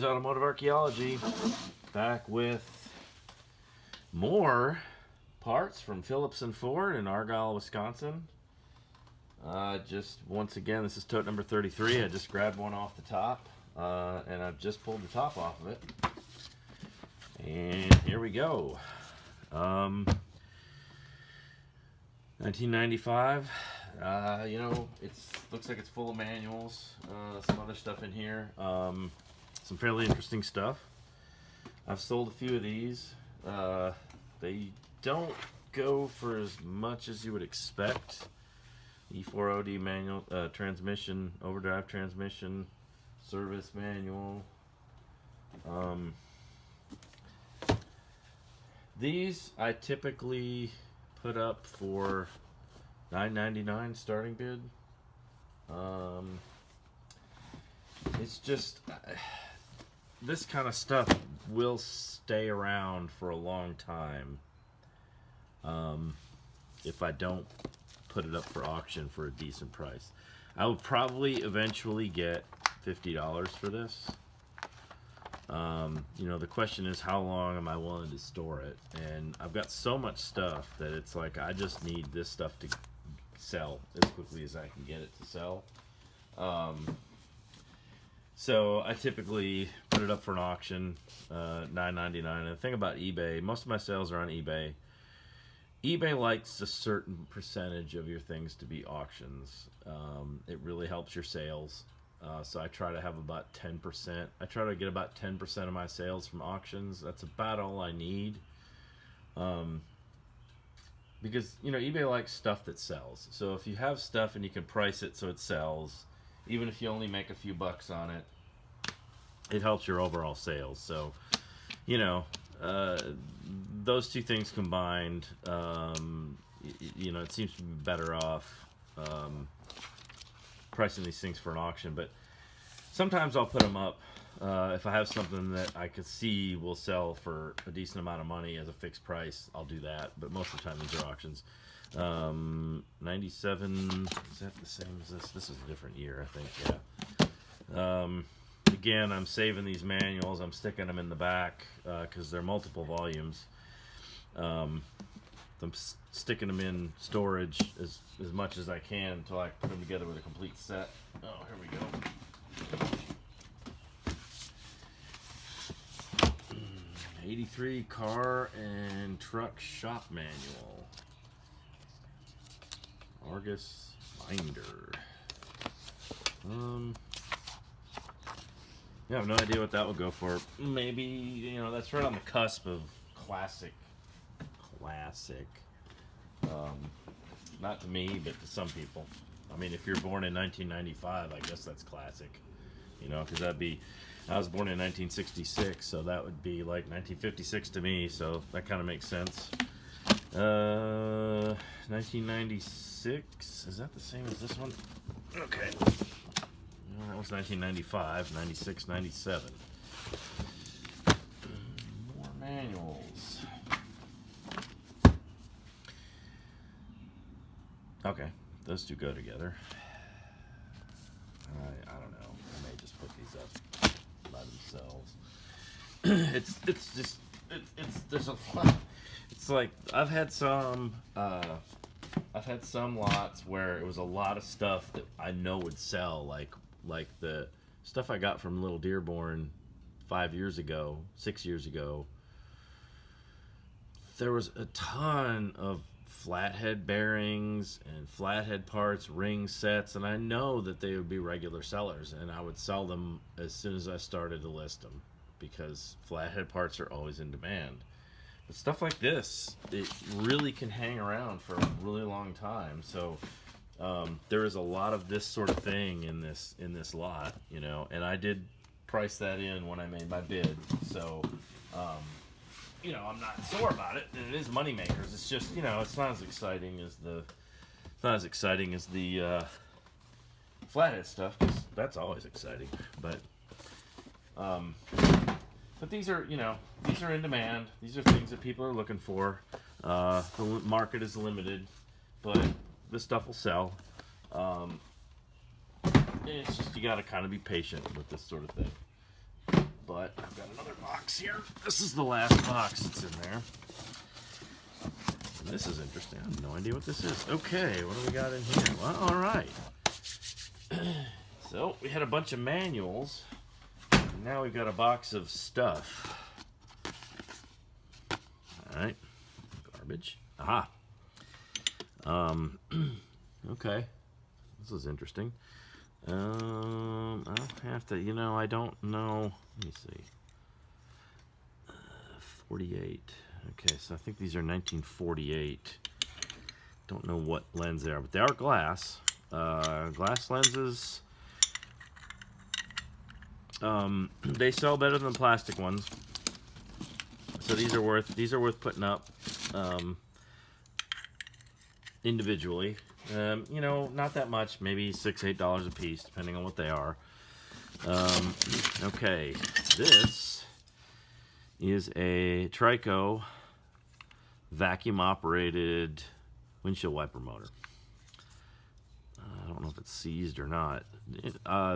Automotive Archaeology, back with more parts from Phillipson Ford in Argyle, Wisconsin. Just once again, this is tote number 33. I just grabbed one off the top, and I've just pulled the top off of it. And here we go. 1995. You know, looks like it's full of manuals, some other stuff in here, some fairly interesting stuff. I've sold a few of these. They don't go for as much as you would expect. E4OD manual, transmission, overdrive transmission, service manual. These I typically put up for $9.99 starting bid. It's just this kind of stuff will stay around for a long time if I don't put it up for auction for a decent price. I will probably eventually get $50 for this. You know, the question is, how long am I willing to store it? And I've got so much stuff that it's like I just need this stuff to sell as quickly as I can get it to sell. So I typically put it up for an auction, $9.99. And the thing about eBay, most of my sales are on eBay. eBay likes a certain percentage of your things to be auctions. It really helps your sales. So I try to have about 10%. I try to get about 10% of my sales from auctions. That's about all I need. Because, you know, eBay likes stuff that sells. So if you have stuff and you can price it so it sells, even if you only make a few bucks on it, it helps your overall sales. So, you know, those two things combined, you know, it seems to be better off pricing these things for an auction. But sometimes I'll put them up if I have something that I could see will sell for a decent amount of money as a fixed price. I'll do that, but most of the time these are auctions. 97, is that the same as this? This is a different year, I think. Yeah. Again, I'm saving these manuals. I'm sticking them in the back because they're multiple volumes. I'm sticking them in storage as much as I can until I put them together with a complete set. Oh, here we go. 83 car and truck shop manual. Argus binder. Yeah, I have no idea what that would go for. Maybe, you know, that's right on the cusp of classic. Not to me, but to some people. I mean, if you're born in 1995, I guess that's classic. You know, because that'd be, I was born in 1966, so that would be like 1956 to me, so that kind of makes sense. 1996, is that the same as this one? Okay. No, that was 1995, 96, 97. More manuals. Okay, those two go together. I don't know. I may just put these up by themselves. There's a lot. It's like I've had some lots where it was a lot of stuff that I know would sell, like the stuff I got from Little Dearborn 5 years ago, 6 years ago. There was a ton of flathead bearings and flathead parts, ring sets, and I know that they would be regular sellers, and I would sell them as soon as I started to list them because flathead parts are always in demand. But stuff like this, it really can hang around for a really long time. So there is a lot of this sort of thing in this lot, you know, and I did price that in when I made my bid. So you know, I'm not sore about it, and it is money makers. It's just, you know, it's not as exciting as the flathead stuff, 'cause that's always exciting. But these are, you know, these are in demand. These are things that people are looking for. The market is limited, but this stuff will sell. It's just, you got to kind of be patient with this sort of thing. but I've got another box here. This is the last box that's in there. And this is interesting. I have no idea what this is. Okay, what do we got in here? Well, all right. So we had a bunch of manuals. And now we've got a box of stuff. All right. Garbage. Aha. Okay. This is interesting. I'll have to, I don't know. Let me see. 48. Okay, so I think these are 1948. Don't know what lens they are, but they are glass. Glass lenses. They sell better than plastic ones. So these are worth putting up individually. Not that much, maybe $6-8 a piece, depending on what they are. Okay, this is a Trico vacuum operated windshield wiper motor. I don't know if it's seized or not.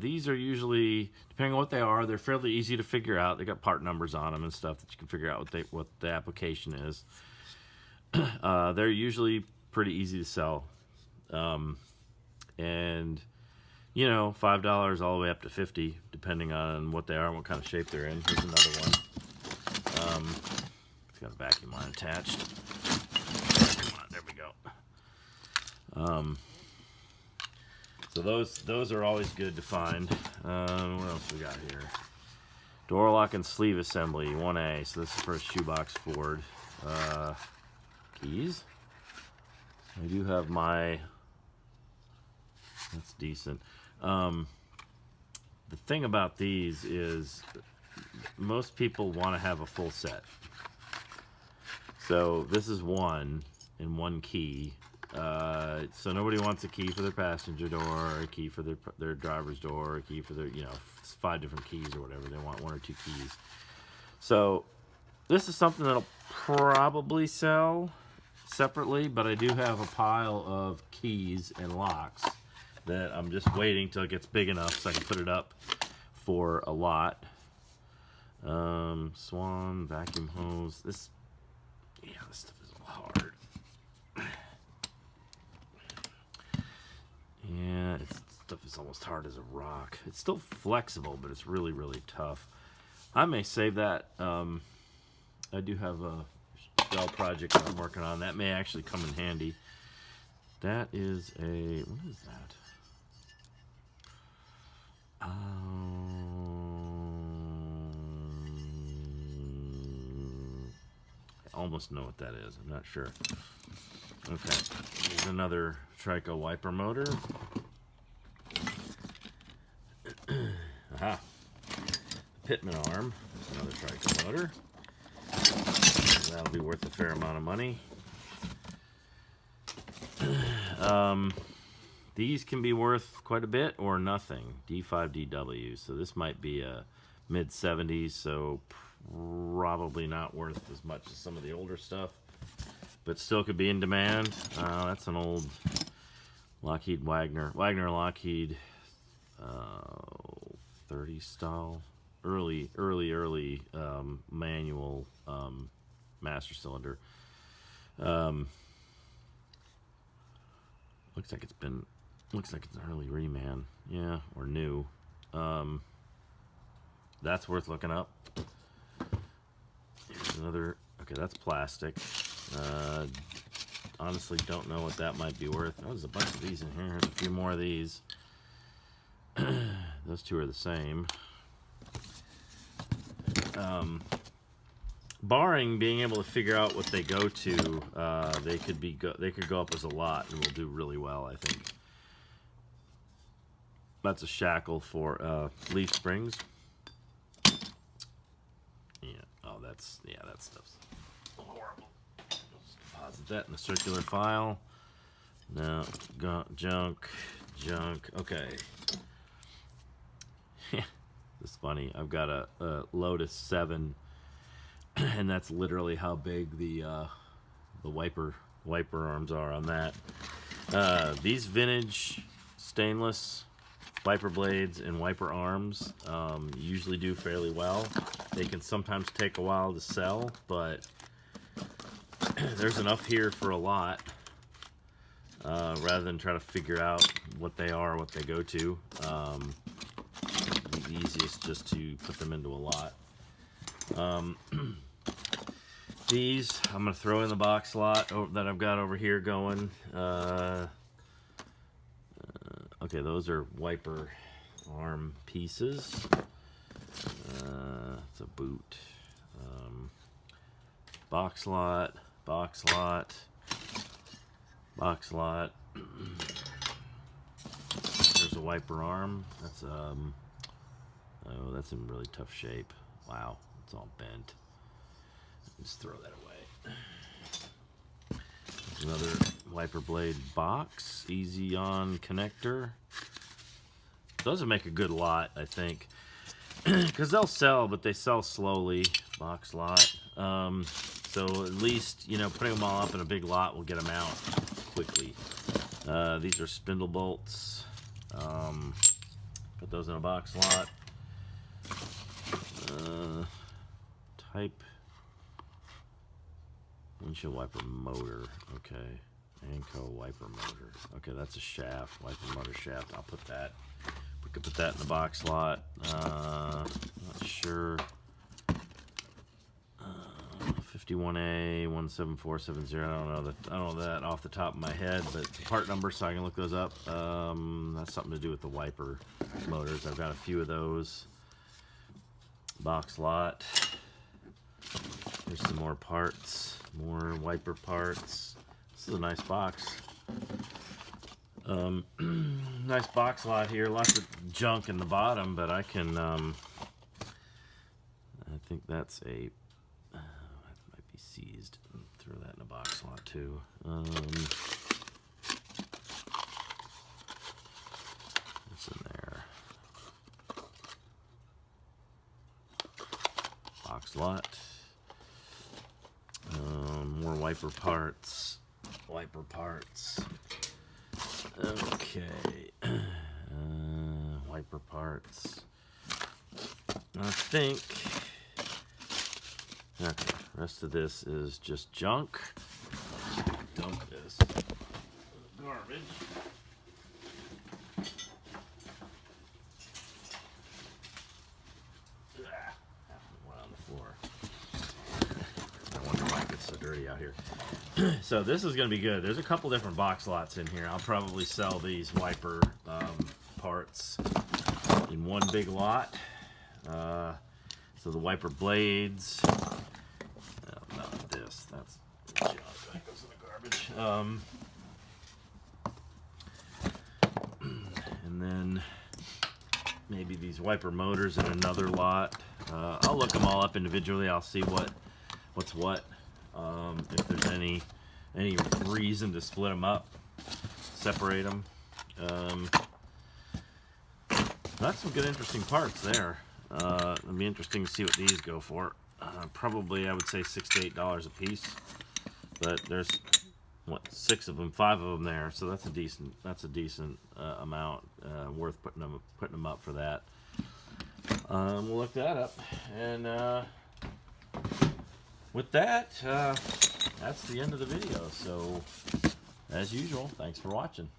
These are usually, depending on what they are, they're fairly easy to figure out. They got part numbers on them and stuff that you can figure out what the application is. They're usually pretty easy to sell. And $5 all the way up to $50, depending on what they are and what kind of shape they're in. Here's another one. It's got a vacuum line attached. Come on, there we go. So those are always good to find. What else we got here? Door lock and sleeve assembly, 1A. So this is for a shoebox Ford. Keys. I do have my. That's decent. The thing about these is most people want to have a full set. So this is one and one key. So nobody wants a key for their passenger door, a key for their driver's door, a key for their, 5 different keys or whatever. They want 1 or 2 keys. So this is something that'll probably sell separately, but I do have a pile of keys and locks that I'm just waiting till it gets big enough so I can put it up for a lot. Swan, vacuum hose. This stuff is hard. Yeah, stuff is almost hard as a rock. It's still flexible, but it's really, really tough. I may save that. I do have a shell project that I'm working on. That may actually come in handy. That is a... What is that? I almost know what that is. I'm not sure. Okay. Here's another Trico wiper motor. Aha. Pitman arm. There's another Trico motor. That'll be worth a fair amount of money. These can be worth quite a bit or nothing. D5DW. So this might be a mid-70s, so probably not worth as much as some of the older stuff, but still could be in demand. That's an old Lockheed Wagner Lockheed 30 style, early manual master cylinder. Looks like it's an early reman, yeah, or new. That's worth looking up. Here's another. Okay, that's plastic. Honestly, don't know what that might be worth. Oh, there's a bunch of these in here. There's a few more of these. Those two are the same. Barring being able to figure out what they go to, they could go up as a lot and will do really well, I think. That's a shackle for leaf springs. Yeah. Oh, that stuff's horrible. Just deposit that in the circular file. No, junk. Okay. It's funny. I've got a Lotus 7, and that's literally how big the wiper arms are on that. These vintage stainless wiper blades and wiper arms usually do fairly well. They can sometimes take a while to sell, but there's enough here for a lot. Rather than try to figure out what they are, what they go to, the easiest just to put them into a lot. These I'm going to throw in the box lot that I've got over here going. Okay, those are wiper arm pieces. It's a boot. Box lot, box lot, box lot. There's a wiper arm. That's oh, that's in really tough shape. Wow, it's all bent. Just throw that away. There's another wiper blade box, easy on connector. Doesn't make a good lot, I think, because they'll sell, but they sell slowly. Box lot. So at least, you know, putting them all up in a big lot will get them out quickly. These are spindle bolts. Put those in a box lot. Type windshield wiper motor. Okay. Anco wiper motor. Okay, that's a shaft. Wiper motor shaft. I'll put that. We could put that in the box lot. Not sure. 51A 17470. I don't know that off the top of my head, but the part number, so I can look those up. That's something to do with the wiper motors. I've got a few of those. Box lot. There's some more parts, more wiper parts. This is a nice box. Nice box lot here. Lots of junk in the bottom, but I can. I think that's a. That might be seized. Throw that in a box lot too. What's in there? Box lot. More wiper parts. Wiper parts. Okay. Wiper parts. I think. Okay. Rest of this is just junk. Dump this garbage. Dirty out here. So this is going to be good. There's a couple different box lots in here. I'll probably sell these wiper parts in one big lot. So the wiper blades. No, not this. That's junk. That goes in the garbage. And then maybe these wiper motors in another lot. I'll look them all up individually. I'll see what's what. If there's any reason to split them up, separate them. That's some good interesting parts there. It'll be interesting to see what these go for. Probably I would say $6 to $8 a piece, but there's what, 5 of them there, so that's a decent amount, worth putting them up for that. We'll look that up, and with that, that's the end of the video. So, as usual, thanks for watching.